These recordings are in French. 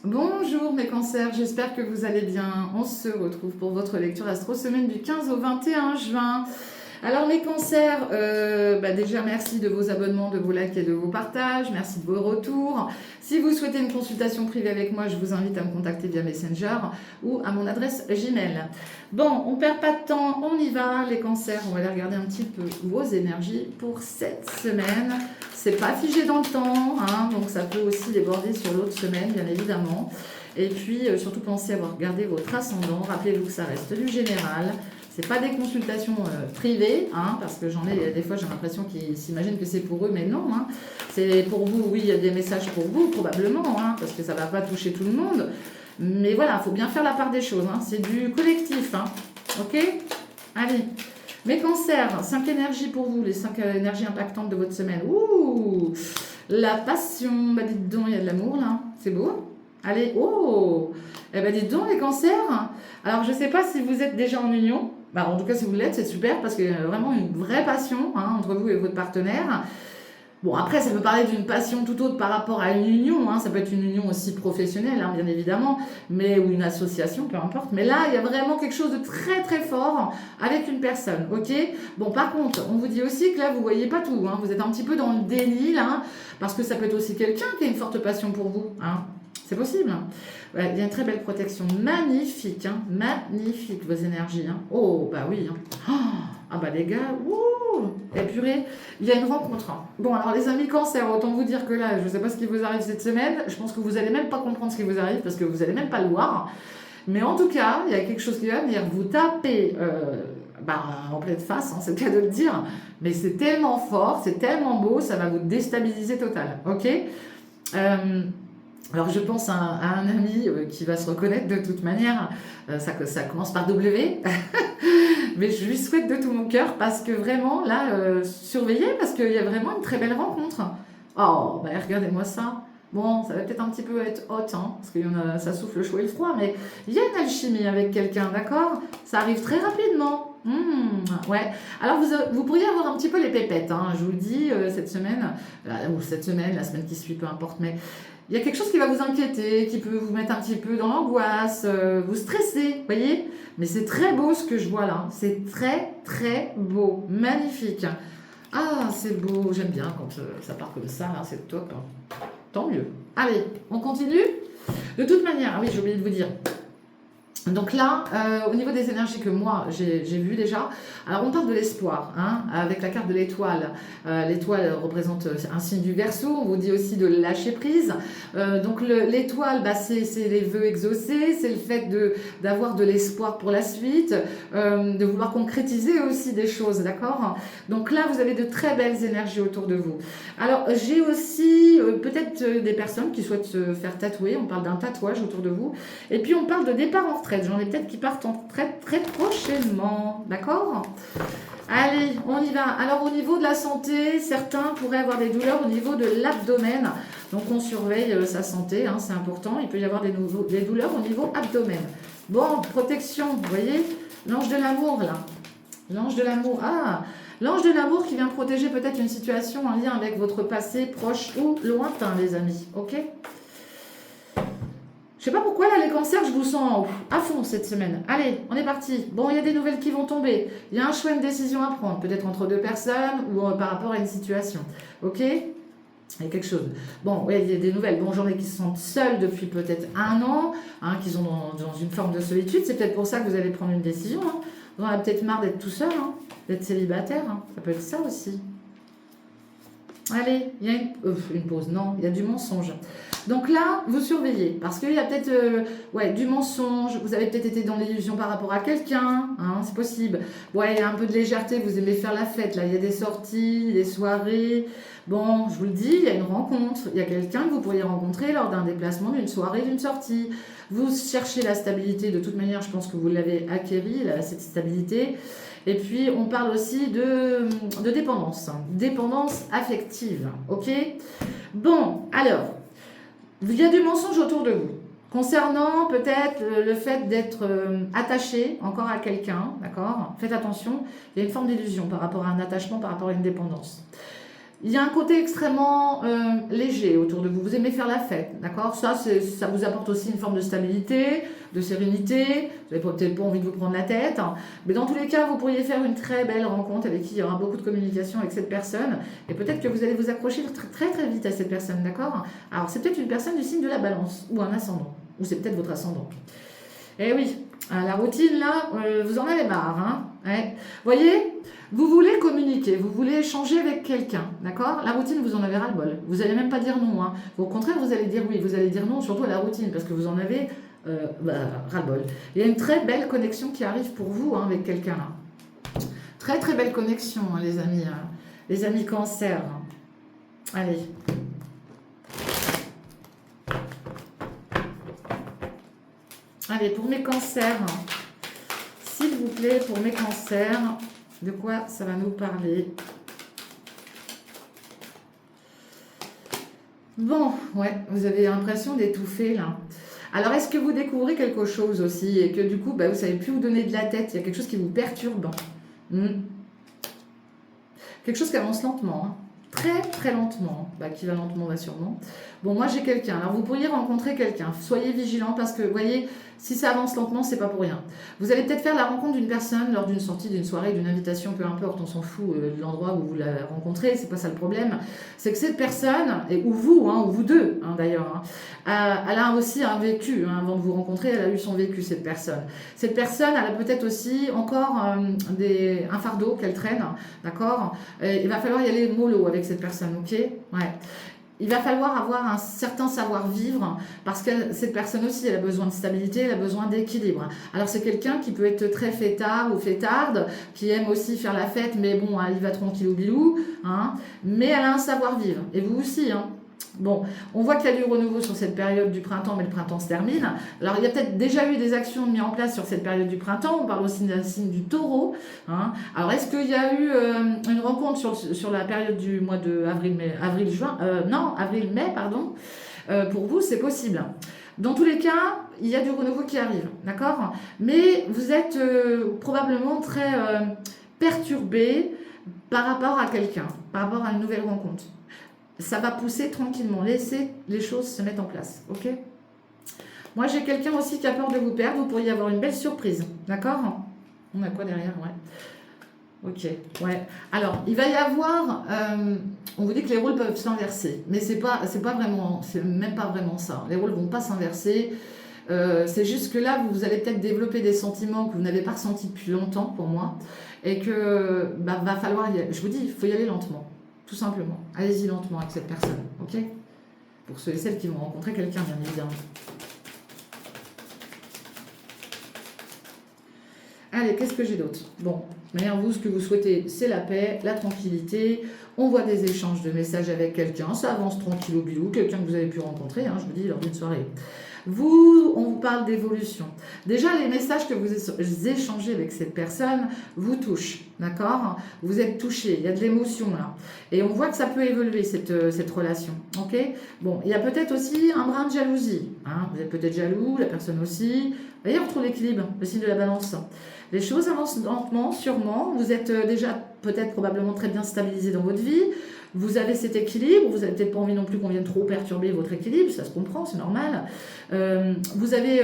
Bonjour mes cancers, j'espère que vous allez bien. On se retrouve pour votre lecture astro semaine du 15 au 21 juin. Alors mes cancers, déjà merci de vos abonnements, de vos likes et de vos partages, merci de vos retours. Si vous souhaitez une consultation privée avec moi, je vous invite à me contacter via Messenger ou à mon adresse Gmail. Bon, on perd pas de temps, on y va les cancers, on va aller regarder un petit peu vos énergies pour cette semaine. C'est pas figé dans le temps, hein, donc ça peut aussi déborder sur l'autre semaine bien évidemment. Et puis surtout pensez à regarder votre ascendant, rappelez-vous que ça reste du général. C'est pas des consultations privées, hein, parce que j'en ai des fois j'ai l'impression qu'ils s'imaginent que c'est pour eux, mais non. Hein. C'est pour vous, oui, il y a des messages pour vous probablement, hein, parce que ça va pas toucher tout le monde. Mais voilà, il faut bien faire la part des choses. Hein. C'est du collectif, hein. Ok. Allez, mes cancers, 5 énergies pour vous, les 5 énergies impactantes de votre semaine. Ouh, la passion, bah dites donc, il y a de l'amour là, c'est beau. Allez, oh, eh ben dites donc les cancers. Alors je sais pas si vous êtes déjà en union. Bah, en tout cas, si vous l'êtes, c'est super parce qu'il y a vraiment une vraie passion hein, entre vous et votre partenaire. Bon, après, ça peut parler d'une passion tout autre par rapport à une union. Hein. Ça peut être une union aussi professionnelle, hein, bien évidemment, mais ou une association, peu importe. Mais là, il y a vraiment quelque chose de très très fort avec une personne, ok. Bon, par contre, on vous dit aussi que là, vous voyez pas tout. Hein. Vous êtes un petit peu dans le déni, là, parce que ça peut être aussi quelqu'un qui a une forte passion pour vous. Hein. C'est possible. Ouais, il y a une très belle protection. Magnifique, hein, magnifique vos énergies. Hein. Oh, bah oui. Hein. Oh, ah bah les gars, ouh, et purée, il y a une rencontre. Hein. Bon, alors les amis cancer, autant vous dire que là, je ne sais pas ce qui vous arrive cette semaine. Je pense que vous n'allez même pas comprendre ce qui vous arrive parce que vous n'allez même pas le voir. Mais en tout cas, il y a quelque chose qui va venir vous taper en pleine face, hein, c'est le cas de le dire. Mais c'est tellement fort, c'est tellement beau, ça va vous déstabiliser total. Ok alors je pense à un ami qui va se reconnaître de toute manière, ça commence par W, mais je lui souhaite de tout mon cœur parce que vraiment là, surveillez parce qu'il y a vraiment une très belle rencontre. Oh, bah regardez-moi ça. Bon, ça va peut-être un petit peu être hot, hein, parce que ça souffle le chaud et le froid, mais il y a une alchimie avec quelqu'un, d'accord. Ça arrive très rapidement. Ouais. Alors vous pourriez avoir un petit peu les pépettes, hein, je vous le dis, cette semaine, ou cette semaine, la semaine qui suit, peu importe, mais il y a quelque chose qui va vous inquiéter, qui peut vous mettre un petit peu dans l'angoisse, vous stresser, voyez. Mais c'est très beau ce que je vois là. C'est très, très beau. Magnifique. Ah, c'est beau. J'aime bien quand ça part comme ça. Hein, c'est top. Hein. Tant mieux. Allez, on continue. De toute manière, ah oui, j'ai oublié de vous dire. Donc là, au niveau des énergies que moi j'ai vues déjà, alors on parle de l'espoir, hein, avec la carte de l'étoile. L'étoile représente un signe du Verseau, on vous dit aussi de lâcher prise. Donc l'étoile, c'est les vœux exaucés, c'est le fait d'avoir de l'espoir pour la suite, de vouloir concrétiser aussi des choses, d'accord. Donc là, vous avez de très belles énergies autour de vous. Alors j'ai aussi peut-être des personnes qui souhaitent se faire tatouer, on parle d'un tatouage autour de vous, et puis on parle de départ en retraite. J'en ai peut-être qui partent en retraite très prochainement. D'accord ? Allez, on y va. Alors, au niveau de la santé, certains pourraient avoir des douleurs au niveau de l'abdomen. Donc, on surveille sa santé, hein, c'est important. Il peut y avoir des douleurs au niveau abdomen. Bon, protection, vous voyez ? L'ange de l'amour, là. L'ange de l'amour. Ah, l'ange de l'amour qui vient protéger peut-être une situation en lien avec votre passé proche ou lointain, les amis. Ok ? Je sais pas pourquoi là les cancers je vous sens à fond cette semaine. Allez, on est parti. Bon, il y a des nouvelles qui vont tomber. Il y a un choix, une décision à prendre, peut-être entre deux personnes ou par rapport à une situation. Ok ? Il y a quelque chose. Bon, oui, il y a des nouvelles. Bon, j'en ai qui se sentent seuls depuis peut-être un an, hein, qui sont dans une forme de solitude. C'est peut-être pour ça que vous allez prendre une décision. Hein. Vous en avez peut-être marre d'être tout seul, hein, d'être célibataire. Hein. Ça peut être ça aussi. Allez, il y a une pause. Non, il y a du mensonge. Donc là, vous surveillez, parce qu'il y a peut-être du mensonge, vous avez peut-être été dans l'illusion par rapport à quelqu'un, hein, c'est possible. Ouais, il y a un peu de légèreté, vous aimez faire la fête, là, il y a des sorties, des soirées. Bon, je vous le dis, il y a une rencontre, il y a quelqu'un que vous pourriez rencontrer lors d'un déplacement, d'une soirée, d'une sortie. Vous cherchez la stabilité, de toute manière, je pense que vous l'avez acquérie, cette stabilité. Et puis, on parle aussi de dépendance affective, ok ? Bon, alors... il y a du mensonge autour de vous, concernant peut-être le fait d'être attaché encore à quelqu'un, d'accord ? Faites attention, il y a une forme d'illusion par rapport à un attachement, par rapport à une dépendance. Il y a un côté extrêmement léger autour de vous. Vous aimez faire la fête, d'accord? Ça vous apporte aussi une forme de stabilité, de sérénité. Vous n'avez peut-être pas envie de vous prendre la tête. Hein. Mais dans tous les cas, vous pourriez faire une très belle rencontre avec qui il y aura beaucoup de communication avec cette personne. Et peut-être que vous allez vous accrocher très très vite à cette personne, d'accord? Alors, c'est peut-être une personne du signe de la balance ou un ascendant. Ou c'est peut-être votre ascendant. Eh oui, la routine, là, vous en avez marre. Hein, ouais. Voyez, vous voulez communiquer, vous voulez échanger avec quelqu'un, d'accord? La routine, vous en avez ras-le-bol. Vous n'allez même pas dire non. Hein. Au contraire, vous allez dire oui, vous allez dire non, surtout à la routine, parce que vous en avez ras-le-bol. Il y a une très belle connexion qui arrive pour vous hein, avec quelqu'un là. Très très belle connexion, hein, les amis. Hein. Les amis cancer. Hein. Allez. Allez, pour mes cancers, s'il vous plaît, pour mes cancers, de quoi ça va nous parler? Bon, ouais, vous avez l'impression d'étouffer là. Alors, est-ce que vous découvrez quelque chose aussi et que du coup, bah, vous ne savez plus vous donner de la tête? Il y a quelque chose qui vous perturbe. Quelque chose qui avance lentement. Hein. Très très lentement, bah, qui va lentement va sûrement. Bon, moi j'ai quelqu'un, alors vous pourriez rencontrer quelqu'un, soyez vigilant parce que, vous voyez, si ça avance lentement, c'est pas pour rien. Vous allez peut-être faire la rencontre d'une personne lors d'une sortie, d'une soirée, d'une invitation, peu importe, on s'en fout de l'endroit où vous la rencontrez, c'est pas ça le problème. C'est que cette personne, ou vous, hein, ou vous deux hein, d'ailleurs, hein, elle a aussi un vécu, hein, avant de vous rencontrer, elle a eu son vécu, cette personne. Cette personne, elle a peut-être aussi encore un fardeau qu'elle traîne, d'accord? Il va falloir y aller mollo avec cette personne, ok? Ouais. Il va falloir avoir un certain savoir-vivre parce que cette personne aussi, elle a besoin de stabilité, elle a besoin d'équilibre. Alors c'est quelqu'un qui peut être très fêtard ou fêtarde, qui aime aussi faire la fête, mais bon, elle y va tranquillou bilou, hein, mais elle a un savoir-vivre. Et vous aussi, hein. Bon, on voit qu'il y a du renouveau sur cette période du printemps, mais le printemps se termine. Alors, il y a peut-être déjà eu des actions mises en place sur cette période du printemps. On parle aussi d'un signe du taureau. Hein. Alors, est-ce qu'il y a eu une rencontre sur la période du mois de avril-mai, pardon. Pour vous, c'est possible. Dans tous les cas, il y a du renouveau qui arrive, d'accord? Mais vous êtes probablement très perturbé par rapport à quelqu'un, par rapport à une nouvelle rencontre. Ça va pousser tranquillement. Laissez les choses se mettre en place. Ok? Moi, j'ai quelqu'un aussi qui a peur de vous perdre. Vous pourriez avoir une belle surprise. D'accord? On a quoi derrière? Ouais. Ok. Ouais. Alors, il va y avoir... on vous dit que les rôles peuvent s'inverser. Mais c'est même pas vraiment ça. Les rôles ne vont pas s'inverser. C'est juste que là, vous allez peut-être développer des sentiments que vous n'avez pas ressentis depuis longtemps, pour moi. Et que va falloir... Je vous dis, il faut y aller lentement. Tout simplement. Allez-y lentement avec cette personne, ok? Pour ceux et celles qui vont rencontrer quelqu'un, bien évidemment. Allez, qu'est-ce que j'ai d'autre? Bon, manière vous, ce que vous souhaitez, c'est la paix, la tranquillité. On voit des échanges de messages avec quelqu'un, ça avance tranquille au bilou, quelqu'un que vous avez pu rencontrer, hein, je vous dis, lors d'une soirée. On vous parle d'évolution. Déjà, les messages que vous échangez avec cette personne vous touchent, d'accord? Vous êtes touché, il y a de l'émotion là. Et on voit que ça peut évoluer, cette relation, ok? Bon, il y a peut-être aussi un brin de jalousie. Hein? Vous êtes peut-être jaloux, la personne aussi. Vous voyez, on retrouve l'équilibre, le signe de la balance. Les choses avancent lentement, sûrement. Vous êtes déjà peut-être probablement très bien stabilisé dans votre vie. Vous avez cet équilibre, vous n'avez peut-être pas envie non plus qu'on vienne trop perturber votre équilibre, ça se comprend, c'est normal. Vous avez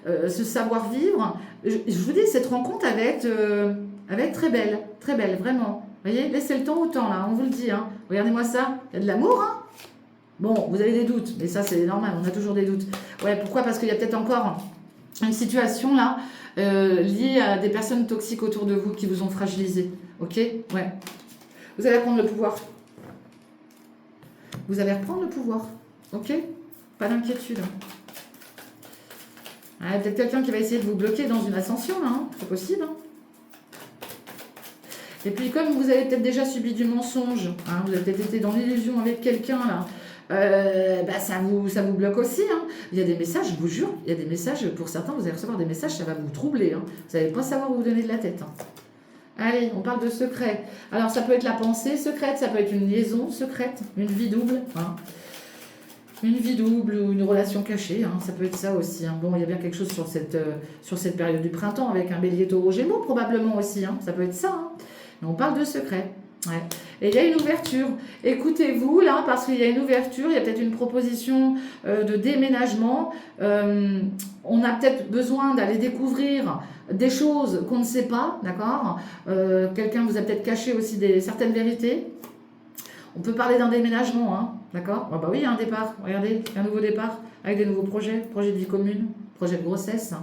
ce savoir-vivre. Je vous dis, cette rencontre, elle va être très belle, vraiment. Vous voyez, laissez le temps au temps, là, on vous le dit. Hein. Regardez-moi ça, il y a de l'amour. Hein. Bon, vous avez des doutes, mais ça, c'est normal, on a toujours des doutes. Ouais, pourquoi? Parce qu'il y a peut-être encore une situation, là, liée à des personnes toxiques autour de vous qui vous ont fragilisé. Ok? Ouais. Vous allez prendre le pouvoir. Vous allez reprendre le pouvoir, ok? Pas d'inquiétude. Ah, peut-être quelqu'un qui va essayer de vous bloquer dans une ascension, hein? C'est possible. Hein? Et puis comme vous avez peut-être déjà subi du mensonge, hein, vous avez peut-être été dans l'illusion avec quelqu'un, là, ça vous bloque aussi. Hein? Il y a des messages, je vous jure, il y a des messages, pour certains, vous allez recevoir des messages, ça va vous troubler. Hein? Vous n'allez pas savoir où vous donner de la tête. Hein? Allez, on parle de secret. Alors, ça peut être la pensée secrète, ça peut être une liaison secrète, une vie double. Hein. Une vie double ou une relation cachée, hein, ça peut être ça aussi. Hein. Bon, il y a bien quelque chose sur cette période du printemps avec un bélier taureau gémeaux, probablement aussi. Hein. Ça peut être ça. Hein. Mais on parle de secret. Ouais. Et il y a une ouverture. Écoutez-vous là, parce qu'il y a une ouverture, il y a peut-être une proposition de déménagement. On a peut-être besoin d'aller découvrir des choses qu'on ne sait pas, d'accord. Quelqu'un vous a peut-être caché aussi certaines vérités. On peut parler d'un déménagement, hein, d'accord. Ah bah oui, il y a un départ, regardez, un nouveau départ avec des nouveaux projets de vie commune, projet de grossesse.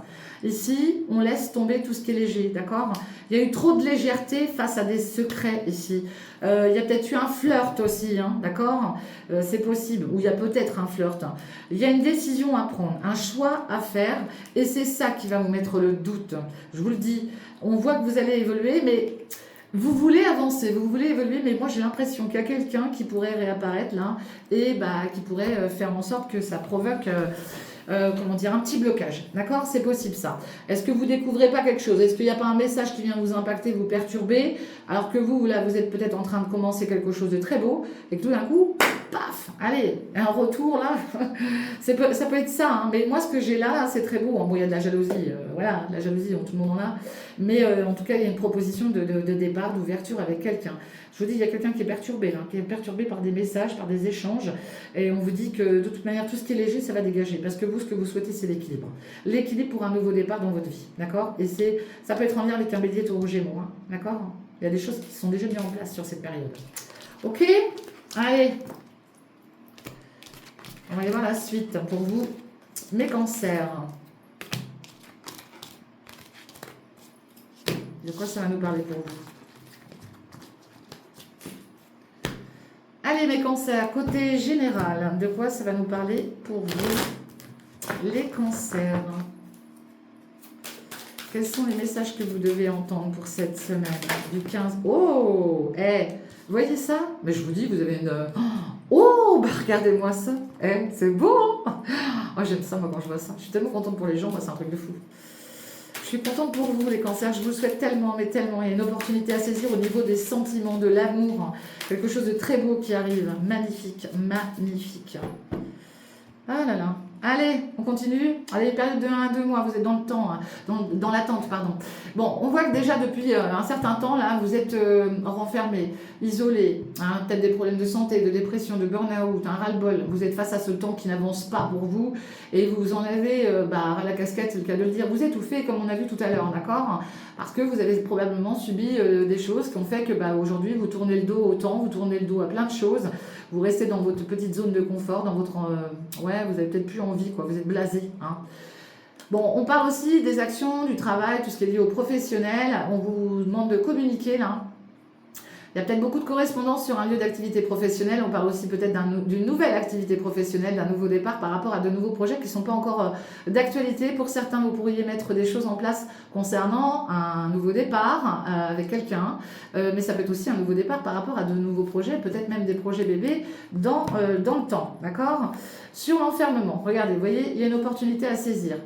Ici, on laisse tomber tout ce qui est léger, d'accord. Il y a eu trop de légèreté face à des secrets ici. Il y a peut-être eu un flirt aussi, hein, d'accord. C'est possible, ou il y a peut-être un flirt. Il y a une décision à prendre, un choix à faire, et c'est ça qui va vous mettre le doute. Je vous le dis, on voit que vous allez évoluer, mais... vous voulez avancer, vous voulez évoluer, mais moi j'ai l'impression qu'il y a quelqu'un qui pourrait réapparaître là et qui pourrait faire en sorte que ça provoque comment dire, un petit blocage. D'accord? C'est possible ça. Est-ce que vous découvrez pas quelque chose? Est-ce qu'il n'y a pas un message qui vient vous impacter, vous perturber, alors que vous, là, vous êtes peut-être en train de commencer quelque chose de très beau et que tout d'un coup, paf, allez, un retour là, ça peut être ça, hein. Mais moi ce que j'ai là, c'est très beau, hein. Bon, il y a de la jalousie, voilà, de la jalousie, tout le monde en a, mais en tout cas il y a une proposition de départ, d'ouverture avec quelqu'un. Je vous dis, il y a quelqu'un qui est perturbé là, qui est perturbé par des messages, par des échanges, et on vous dit que de toute manière tout ce qui est léger ça va dégager, parce que vous, ce que vous souhaitez, c'est l'équilibre. L'équilibre pour un nouveau départ dans votre vie, d'accord? Et ça peut être en lien avec un bélier, taureau, gémeaux, hein, d'accord? Il y a des choses qui sont déjà mises en place sur cette période. Ok? Allez, on va aller voir la suite pour vous, mes cancers. De quoi ça va nous parler pour vous? Allez, mes cancers, côté général, de quoi ça va nous parler pour vous, les cancers? Quels sont les messages que vous devez entendre pour cette semaine du 15? Oh, vous voyez ça? Mais je vous dis, vous avez une... Oh, bah regardez-moi ça. C'est beau, hein? Oh, j'aime ça, moi, quand je vois ça. Je suis tellement contente pour les gens, moi, c'est un truc de fou. Je suis contente pour vous, les cancers. Je vous le souhaite tellement, mais tellement. Il y a une opportunité à saisir au niveau des sentiments, de l'amour. Quelque chose de très beau qui arrive. Magnifique, magnifique. Ah là là. Allez, on continue. Allez, période de 1 à 2 mois, vous êtes dans le temps, hein, dans l'attente, pardon. Bon, on voit que déjà depuis un certain temps, là, vous êtes renfermé, isolé, hein, peut-être des problèmes de santé, de dépression, de burn-out, un ras-le-bol. Vous êtes face à ce temps qui n'avance pas pour vous et vous en avez la casquette, c'est le cas de le dire. Vous étouffez, comme on a vu tout à l'heure, d'accord? Parce que vous avez probablement subi des choses qui ont fait que aujourd'hui, vous tournez le dos au temps, vous tournez le dos à plein de choses. Vous restez dans votre petite zone de confort, dans votre... vous avez peut-être plus envie, quoi. Vous êtes blasé, hein. Bon, on parle aussi des actions, du travail, tout ce qui est lié au professionnel. On vous demande de communiquer, là. Il y a peut-être beaucoup de correspondance sur un lieu d'activité professionnelle. On parle aussi peut-être d'une nouvelle activité professionnelle, d'un nouveau départ par rapport à de nouveaux projets qui ne sont pas encore d'actualité. Pour certains, vous pourriez mettre des choses en place concernant un nouveau départ avec quelqu'un. Mais ça peut être aussi un nouveau départ par rapport à de nouveaux projets, peut-être même des projets bébés dans le temps. D'accord? Sur l'enfermement, regardez, vous voyez, il y a une opportunité à saisir.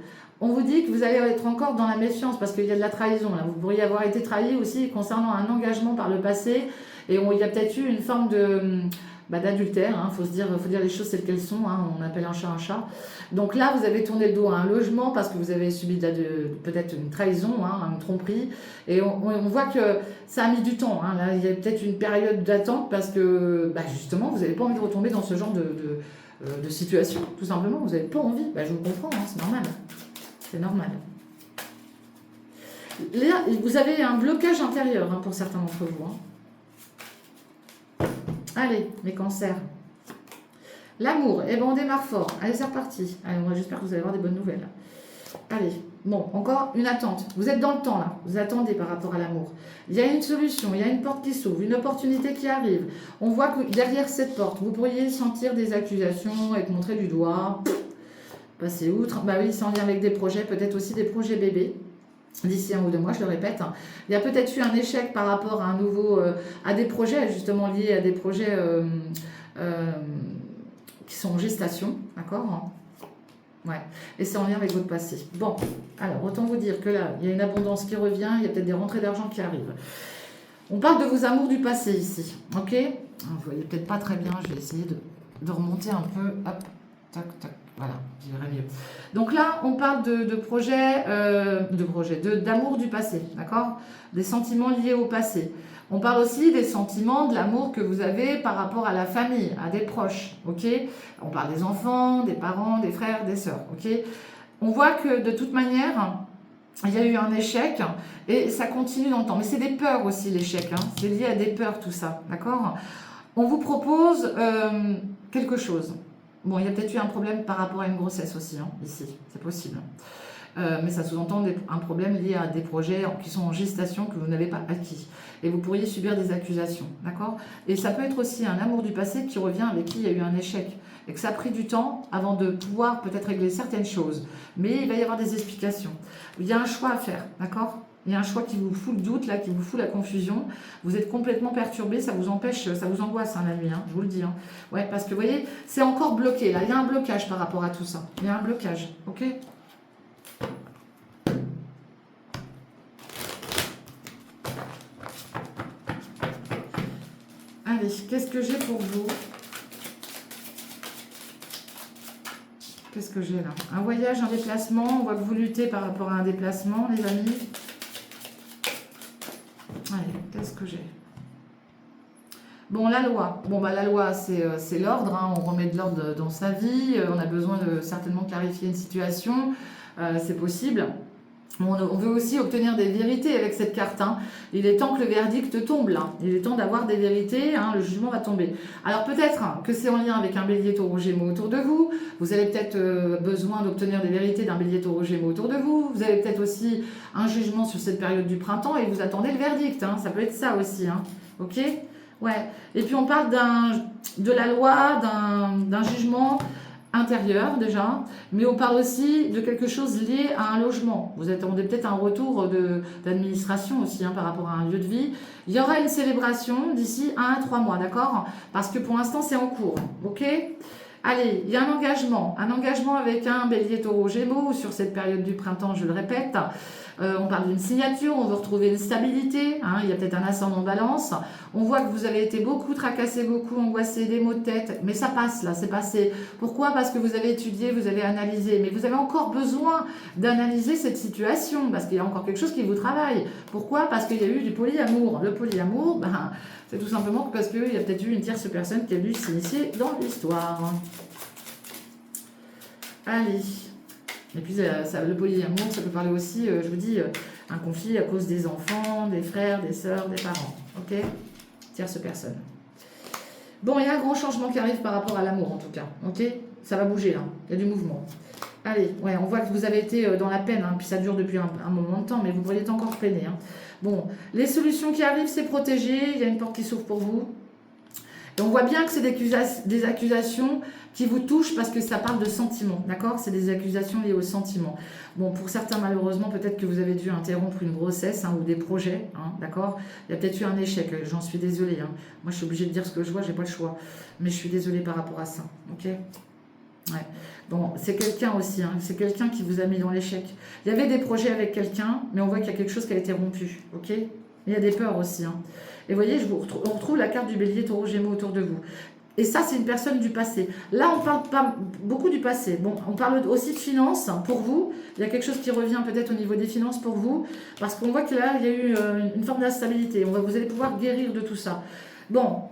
On vous dit que vous allez être encore dans la méfiance parce qu'il y a de la trahison. Là. Vous pourriez avoir été trahi aussi concernant un engagement par le passé. Et il y a peut-être eu une forme d'adultère. Il faut dire les choses telles qu'elles sont. Hein, on appelle un chat un chat. Donc là, vous avez tourné le dos à un logement parce que vous avez subi peut-être une trahison, une tromperie. Et on voit que ça a mis du temps. Hein. Là, il y a peut-être une période d'attente parce que justement, vous n'avez pas envie de retomber dans ce genre de situation. Tout simplement, vous n'avez pas envie. Je vous comprends, hein, c'est normal. C'est normal. Là, vous avez un blocage intérieur pour certains d'entre vous. Hein. Allez, mes cancers. L'amour. On démarre fort. Allez, c'est reparti. Allez, j'espère que vous allez avoir des bonnes nouvelles. Allez, bon, encore une attente. Vous êtes dans le temps, là. Vous attendez par rapport à l'amour. Il y a une solution, il y a une porte qui s'ouvre, une opportunité qui arrive. On voit que derrière cette porte, vous pourriez sentir des accusations, être montré du doigt. Passer outre, oui, c'est en lien avec des projets, peut-être aussi des projets bébés, d'ici 1 ou 2 mois, je le répète. Il y a peut-être eu un échec par rapport à à des projets justement liés à des projets qui sont en gestation, d'accord? Ouais, et c'est en lien avec votre passé. Bon, alors, autant vous dire que là, il y a une abondance qui revient, il y a peut-être des rentrées d'argent qui arrivent. On parle de vos amours du passé ici, ok? Vous voyez peut-être pas très bien, je vais essayer de remonter un peu, hop, tac, tac. Voilà, je dirais mieux. Donc là, on parle de projets, d'amour du passé, d'accord? Des sentiments liés au passé. On parle aussi des sentiments, de l'amour que vous avez par rapport à la famille, à des proches, ok? On parle des enfants, des parents, des frères, des sœurs, ok? On voit que de toute manière, il y a eu un échec et ça continue dans le temps. Mais c'est des peurs aussi, l'échec, hein? C'est lié à des peurs, tout ça, d'accord? On vous propose quelque chose. Bon, il y a peut-être eu un problème par rapport à une grossesse aussi, hein, ici, c'est possible. Mais ça sous-entend un problème lié à des projets qui sont en gestation que vous n'avez pas acquis. Et vous pourriez subir des accusations, d'accord? Et ça peut être aussi un amour du passé qui revient avec qui il y a eu un échec. Et que ça a pris du temps avant de pouvoir peut-être régler certaines choses. Mais il va y avoir des explications. Il y a un choix à faire, d'accord? Il y a un choix qui vous fout le doute, là, qui vous fout la confusion. Vous êtes complètement perturbé, ça vous empêche, ça vous angoisse hein, la nuit, hein, je vous le dis. Hein. Ouais, parce que vous voyez, c'est encore bloqué, là. Il y a un blocage par rapport à tout ça. Il y a un blocage, ok? Allez, qu'est-ce que j'ai pour vous? Qu'est-ce que j'ai là? Un voyage, un déplacement. On voit que vous luttez par rapport à un déplacement, les amis. Allez, qu'est-ce que j'ai? Bon, la loi. Bon, bah, la loi, c'est l'ordre. Hein. On remet de l'ordre dans sa vie. On a besoin de certainement clarifier une situation. C'est possible. On veut aussi obtenir des vérités avec cette carte. Hein. Il est temps que le verdict tombe là. Il est temps d'avoir des vérités. Hein. Le jugement va tomber. Alors peut-être que c'est en lien avec un bélier taureau gémeaux autour de vous. Vous avez peut-être besoin d'obtenir des vérités d'un bélier taureau gémeaux autour de vous. Vous avez peut-être aussi un jugement sur cette période du printemps et vous attendez le verdict. Hein. Ça peut être ça aussi. Hein. Ok? Ouais. Et puis on parle de la loi, d'un jugement intérieur déjà, mais on parle aussi de quelque chose lié à un logement. Vous attendez peut-être un retour d'administration aussi hein, par rapport à un lieu de vie. Il y aura une célébration d'ici 1 à 3 mois, d'accord? Parce que pour l'instant c'est en cours, ok? Allez, il y a un engagement avec un bélier taureau gémeaux sur cette période du printemps, je le répète. On parle d'une signature, on veut retrouver une stabilité, hein, il y a peut-être un ascendant balance. On voit que vous avez été beaucoup tracassé, beaucoup angoissé, des maux de tête, mais ça passe là, c'est passé. Pourquoi? Parce que vous avez étudié, vous avez analysé, mais vous avez encore besoin d'analyser cette situation, parce qu'il y a encore quelque chose qui vous travaille. Pourquoi? Parce qu'il y a eu du polyamour. Le polyamour, ben, c'est tout simplement parce qu'il y a peut-être eu une tierce personne qui a dû s'initier dans l'histoire. Allez. Et puis le polyamour, ça peut parler aussi, je vous dis, un conflit à cause des enfants, des frères, des sœurs, des parents. Ok? Tierce personne. Bon, il y a un grand changement qui arrive par rapport à l'amour en tout cas. Ok? Ça va bouger là. Il y a du mouvement. Allez, ouais, on voit que vous avez été dans la peine, hein, puis ça dure depuis un moment de temps, mais vous pourriez être encore peiné. Hein. Bon, les solutions qui arrivent, c'est protéger. Il y a une porte qui s'ouvre pour vous. Et on voit bien que c'est des accusations qui vous touchent parce que ça parle de sentiments, d'accord? C'est des accusations liées aux sentiments. Bon, pour certains, malheureusement, peut-être que vous avez dû interrompre une grossesse hein, ou des projets, hein, d'accord? Il y a peut-être eu un échec, j'en suis désolée. Hein. Moi, je suis obligée de dire ce que je vois, j'ai pas le choix. Mais je suis désolée par rapport à ça, ok? Ouais. Bon, c'est quelqu'un aussi, hein, c'est quelqu'un qui vous a mis dans l'échec. Il y avait des projets avec quelqu'un, mais on voit qu'il y a quelque chose qui a été rompu, ok? Il y a des peurs aussi, hein. Et vous voyez, on retrouve la carte du bélier taureau gémeaux autour de vous. Et ça, c'est une personne du passé. Là, on parle pas beaucoup du passé. Bon, on parle aussi de finances pour vous. Il y a quelque chose qui revient peut-être au niveau des finances pour vous. Parce qu'on voit que là, il y a eu une forme d'instabilité. Vous allez pouvoir guérir de tout ça. Bon,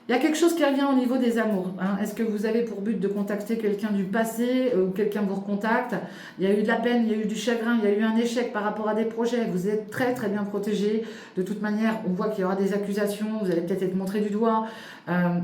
il y a quelque chose qui revient au niveau des amours. Hein. Est-ce que vous avez pour but de contacter quelqu'un du passé ou quelqu'un vous recontacte? Il y a eu de la peine, il y a eu du chagrin, il y a eu un échec par rapport à des projets. Vous êtes très très bien protégé. De toute manière, on voit qu'il y aura des accusations. Vous allez peut-être être montré du doigt.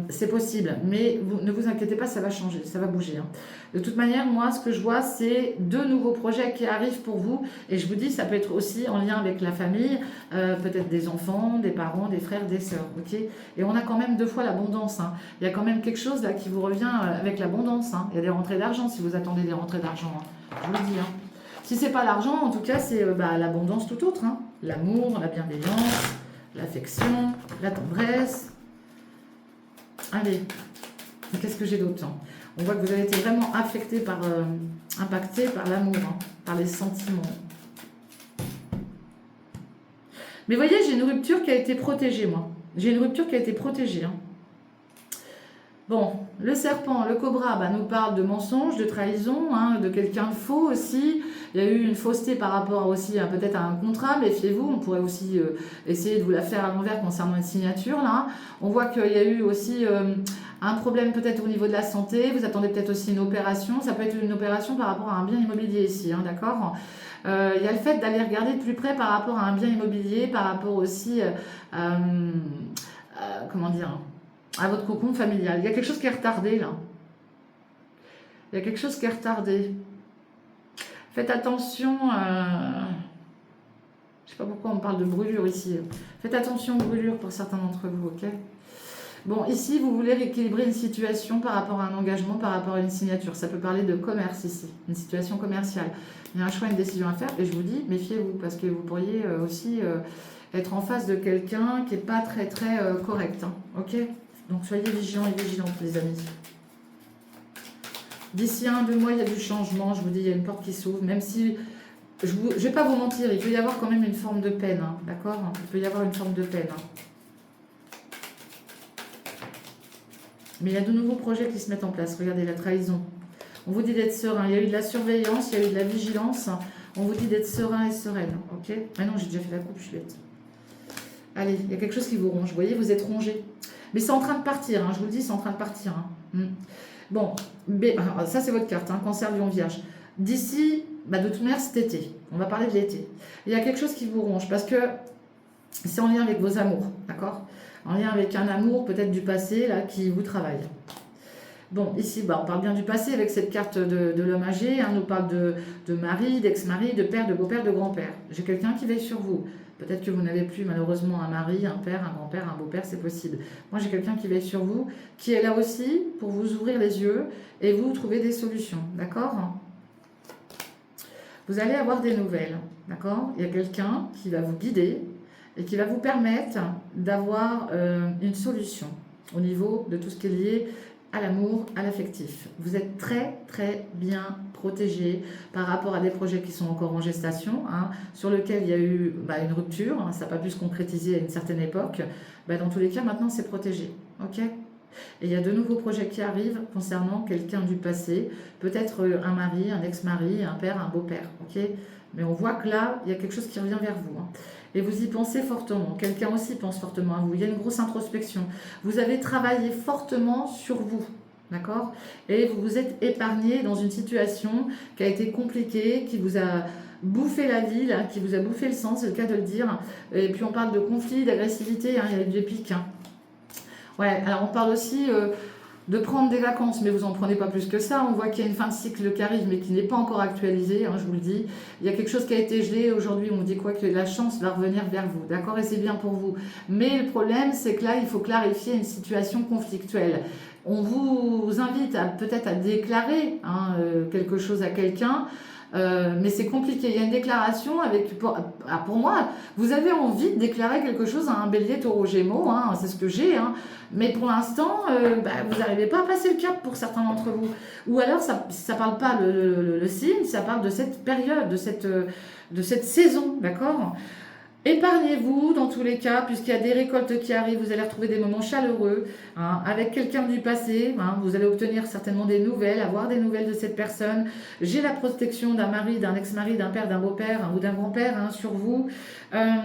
C'est possible. Mais ne vous inquiétez pas, ça va changer, ça va bouger. Hein. De toute manière, moi, ce que je vois, c'est 2 nouveaux projets qui arrivent pour vous. Et je vous dis, ça peut être aussi en lien avec la famille, peut-être des enfants, des parents, des frères, des sœurs. Okay, et on a quand même 2 fois l'abondance. Hein. Il y a quand même quelque chose là qui vous revient avec l'abondance. Hein. Il y a des rentrées d'argent si vous attendez des rentrées d'argent. Hein. Je vous le dis. Hein. Si c'est pas l'argent, en tout cas, c'est l'abondance tout autre. Hein. L'amour, la bienveillance, l'affection, la tendresse. Allez, qu'est-ce que j'ai d'autre? On voit que vous avez été vraiment impacté par l'amour, hein, par les sentiments. Mais voyez, j'ai une rupture qui a été protégée, moi. J'ai une rupture qui a été protégée. Hein. Bon, le serpent, le cobra, bah, nous parle de mensonges, de trahison, hein, de quelqu'un de faux aussi. Il y a eu une fausseté par rapport aussi peut-être à un contrat, méfiez-vous, on pourrait aussi essayer de vous la faire à l'envers concernant une signature. Là. On voit qu'il y a eu aussi un problème peut-être au niveau de la santé, vous attendez peut-être aussi une opération, ça peut être une opération par rapport à un bien immobilier ici, hein, d'accord. Il y a le fait d'aller regarder de plus près par rapport à un bien immobilier, par rapport aussi, comment dire, à votre cocon familial. Il y a quelque chose qui est retardé là. Il y a quelque chose qui est retardé. Faites attention, je ne sais pas pourquoi on parle de brûlure ici. Faites attention aux brûlures pour certains d'entre vous, ok? Bon, ici, vous voulez rééquilibrer une situation par rapport à un engagement, par rapport à une signature. Ça peut parler de commerce ici, une situation commerciale. Il y a un choix, une décision à faire, et je vous dis, méfiez-vous, parce que vous pourriez aussi être en face de quelqu'un qui n'est pas très correct, hein, ok? Donc soyez vigilants et vigilantes, les amis. D'ici 1-2 mois, il y a du changement. Je vous dis, il y a une porte qui s'ouvre. Même si, je ne vais pas vous mentir, il peut y avoir quand même une forme de peine. Hein, d'accord? Il peut y avoir une forme de peine. Hein. Mais il y a de nouveaux projets qui se mettent en place. Regardez, la trahison. On vous dit d'être serein. Il y a eu de la surveillance, il y a eu de la vigilance. On vous dit d'être serein et sereine. Ok? Ah non, j'ai déjà fait la coupe, je suis bête. Allez, il y a quelque chose qui vous ronge. Vous voyez, vous êtes rongé. Mais c'est en train de partir. Hein, je vous le dis, c'est en train de partir. Hein. Bon, alors, ça c'est votre carte, hein, Cancer, Lion, Vierge. D'ici, de toute manière, cet été, on va parler de l'été. Il y a quelque chose qui vous ronge parce que c'est en lien avec vos amours, d'accord? En lien avec un amour peut-être du passé là qui vous travaille. Bon, ici, on parle bien du passé avec cette carte de l'homme âgé. Hein, on nous parle de mari, d'ex-mari, de père, de beau-père, de grand-père. J'ai quelqu'un qui veille sur vous. Peut-être que vous n'avez plus malheureusement un mari, un père, un grand-père, un beau-père, c'est possible. Moi, j'ai quelqu'un qui veille sur vous, qui est là aussi pour vous ouvrir les yeux et vous trouver des solutions, d'accord? Vous allez avoir des nouvelles, d'accord? Il y a quelqu'un qui va vous guider et qui va vous permettre d'avoir une solution au niveau de tout ce qui est lié à l'amour, à l'affectif. Vous êtes très bien protégé par rapport à des projets qui sont encore en gestation, hein, sur lesquels il y a eu une rupture, hein, ça n'a pas pu se concrétiser à une certaine époque. Dans tous les cas, maintenant, c'est protégé. Ok ? Et il y a de nouveaux projets qui arrivent concernant quelqu'un du passé, peut-être un mari, un ex-mari, un père, un beau-père. Ok ? Mais on voit que là, il y a quelque chose qui revient vers vous. Hein. Et vous y pensez fortement. Quelqu'un aussi pense fortement à vous. Il y a une grosse introspection. Vous avez travaillé fortement sur vous. D'accord? Et vous vous êtes épargné dans une situation qui a été compliquée, qui vous a bouffé la vie, là, qui vous a bouffé le sang, c'est le cas de le dire. Et puis on parle de conflit, d'agressivité, hein, il y a eu des pics. Hein. Ouais, alors on parle aussi de prendre des vacances, mais vous n'en prenez pas plus que ça. On voit qu'il y a une fin de cycle qui arrive, mais qui n'est pas encore actualisée, hein, je vous le dis. Il y a quelque chose qui a été gelé. Aujourd'hui, on dit quoi? Que la chance va revenir vers vous, d'accord? Et c'est bien pour vous. Mais le problème, c'est que là, il faut clarifier une situation conflictuelle. On vous invite peut-être à déclarer quelque chose à quelqu'un, mais c'est compliqué. Il y a une déclaration avec, pour moi, vous avez envie de déclarer quelque chose à un bélier, taureau, gémeaux, hein, c'est ce que j'ai, hein, mais pour l'instant, vous n'arrivez pas à passer le cap pour certains d'entre vous. Ou alors, ça ne parle pas le signe, ça parle de cette période, de cette saison, d'accord ? Épargnez-vous dans tous les cas, puisqu'il y a des récoltes qui arrivent, vous allez retrouver des moments chaleureux, hein, avec quelqu'un du passé, hein, vous allez obtenir certainement des nouvelles, avoir des nouvelles de cette personne. J'ai la protection d'un mari, d'un ex-mari, d'un père, d'un beau-père ou d'un grand-père sur vous.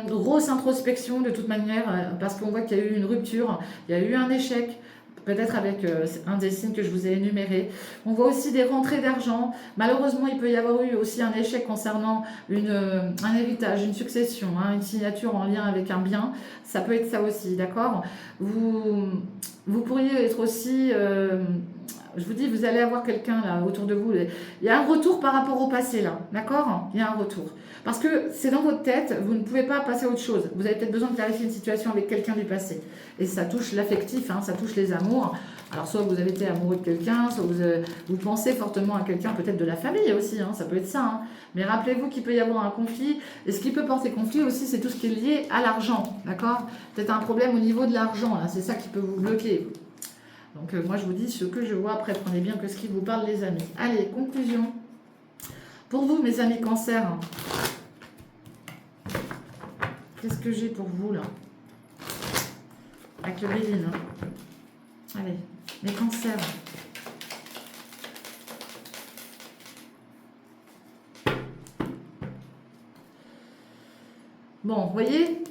Grosse introspection de toute manière, parce qu'on voit qu'il y a eu une rupture, il y a eu un échec. Peut-être avec un des signes que je vous ai énumérés. On voit aussi des rentrées d'argent. Malheureusement, il peut y avoir eu aussi un échec concernant un héritage, une succession, hein, une signature en lien avec un bien. Ça peut être ça aussi, d'accord ? Vous pourriez être aussi... je vous dis, vous allez avoir quelqu'un là autour de vous. Il y a un retour par rapport au passé là, d'accord ? Il y a un retour. Parce que c'est dans votre tête, vous ne pouvez pas passer à autre chose. Vous avez peut-être besoin de clarifier une situation avec quelqu'un du passé. Et ça touche l'affectif, hein, ça touche les amours. Alors soit vous avez été amoureux de quelqu'un, soit vous pensez fortement à quelqu'un, peut-être de la famille aussi, hein, ça peut être ça. Hein. Mais rappelez-vous qu'il peut y avoir un conflit. Et ce qui peut porter conflit aussi, c'est tout ce qui est lié à l'argent, d'accord ? Peut-être un problème au niveau de l'argent, là, c'est ça qui peut vous bloquer. Donc moi je vous dis ce que je vois, après prenez bien que ce qui vous parle les amis. Allez, conclusion. Pour vous mes amis Cancer, qu'est-ce que j'ai pour vous là? Avec le Béline. Allez. mes cancers. Bon, vous voyez,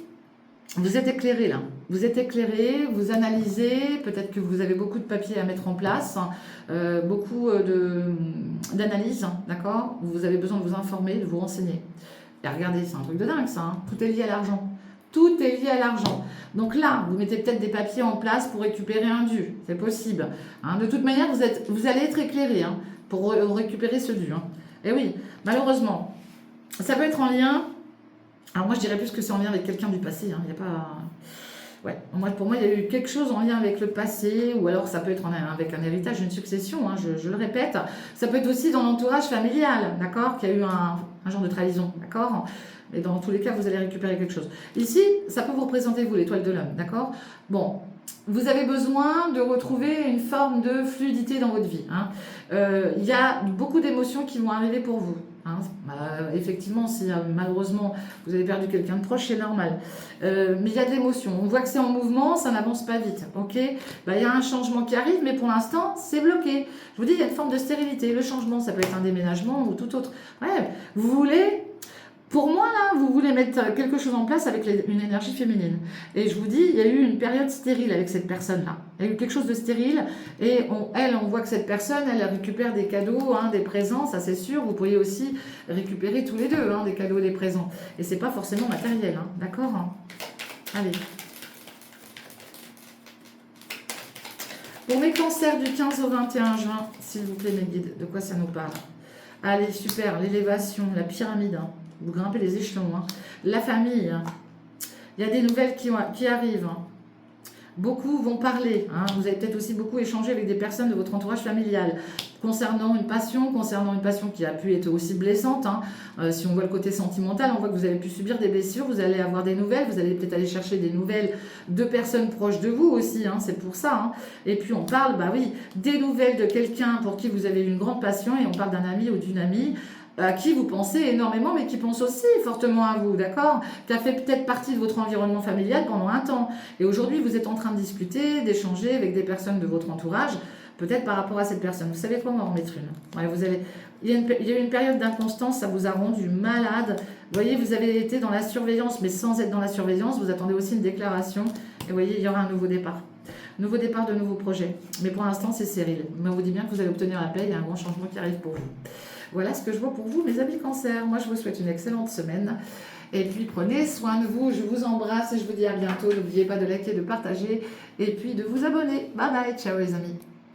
vous êtes éclairé là. Vous êtes éclairé, vous analysez, peut-être que vous avez beaucoup de papiers à mettre en place, beaucoup d'analyses, d'accord? Vous avez besoin de vous informer, de vous renseigner. Et regardez, c'est un truc de dingue ça, hein. Tout est lié à l'argent. Tout est lié à l'argent. Donc là, vous mettez peut-être des papiers en place pour récupérer un dû. C'est possible. Hein. De toute manière, vous allez être éclairé hein, pour récupérer ce dû. Hein. Et oui, malheureusement, ça peut être en lien. Alors moi, je dirais plus que c'est en lien avec quelqu'un du passé. Hein. Il n'y a pas... Ouais, pour moi, il y a eu quelque chose en lien avec le passé, ou alors ça peut être avec un héritage, une succession, hein, je le répète. Ça peut être aussi dans l'entourage familial, d'accord, qu'il y a eu un genre de trahison, d'accord. Mais dans tous les cas, vous allez récupérer quelque chose. Ici, ça peut vous représenter, vous, l'étoile de l'homme, d'accord. Bon, vous avez besoin de retrouver une forme de fluidité dans votre vie. Hein. Il y a beaucoup d'émotions qui vont arriver pour vous. Hein. Effectivement, si malheureusement vous avez perdu quelqu'un de proche, c'est normal. Mais il y a de l'émotion. On voit que c'est en mouvement, ça n'avance pas vite. Ok, il y a un changement qui arrive, mais pour l'instant, c'est bloqué. Je vous dis, il y a une forme de stérilité. Le changement, ça peut être un déménagement ou tout autre. Ouais, vous voulez... Pour moi, là, vous voulez mettre quelque chose en place avec une énergie féminine. Et je vous dis, il y a eu une période stérile avec cette personne-là. Il y a eu quelque chose de stérile. Et on voit que cette personne, elle récupère des cadeaux, hein, des présents, ça c'est sûr. Vous pourriez aussi récupérer tous les deux hein, des cadeaux, des présents. Et c'est pas forcément matériel, hein, d'accord hein. Allez. Pour mes cancers du 15 au 21 juin, s'il vous plaît, mes guides, de quoi ça nous parle? Allez, super, l'élévation, la pyramide, hein. Vous grimpez les échelons. Hein. La famille, hein. Il y a des nouvelles qui arrivent. Hein. Beaucoup vont parler. Hein. Vous avez peut-être aussi beaucoup échangé avec des personnes de votre entourage familial concernant une passion qui a pu être aussi blessante. Hein. Si on voit le côté sentimental, on voit que vous avez pu subir des blessures, vous allez avoir des nouvelles, vous allez peut-être aller chercher des nouvelles de personnes proches de vous aussi, hein. C'est pour ça. Hein. Et puis on parle, bah oui, des nouvelles de quelqu'un pour qui vous avez eu une grande passion et on parle d'un ami ou d'une amie à qui vous pensez énormément, mais qui pense aussi fortement à vous, d'accord? Qui a fait peut-être partie de votre environnement familial pendant un temps. Et aujourd'hui, vous êtes en train de discuter, d'échanger avec des personnes de votre entourage, peut-être par rapport à cette personne. Vous savez quoi, on va en mettre une. Ouais, il y a eu une période d'inconstance, ça vous a rendu malade. Vous voyez, vous avez été dans la surveillance, mais sans être dans la surveillance, vous attendez aussi une déclaration. Et vous voyez, il y aura un nouveau départ. Nouveau départ de nouveaux projets. Mais pour l'instant, c'est stérile. Mais on vous dit bien que vous allez obtenir la paix, il y a un grand changement qui arrive pour vous. Voilà ce que je vois pour vous, mes amis cancer. Moi, je vous souhaite une excellente semaine. Et puis, prenez soin de vous. Je vous embrasse et je vous dis à bientôt. N'oubliez pas de liker, de partager et puis de vous abonner. Bye bye. Ciao, les amis.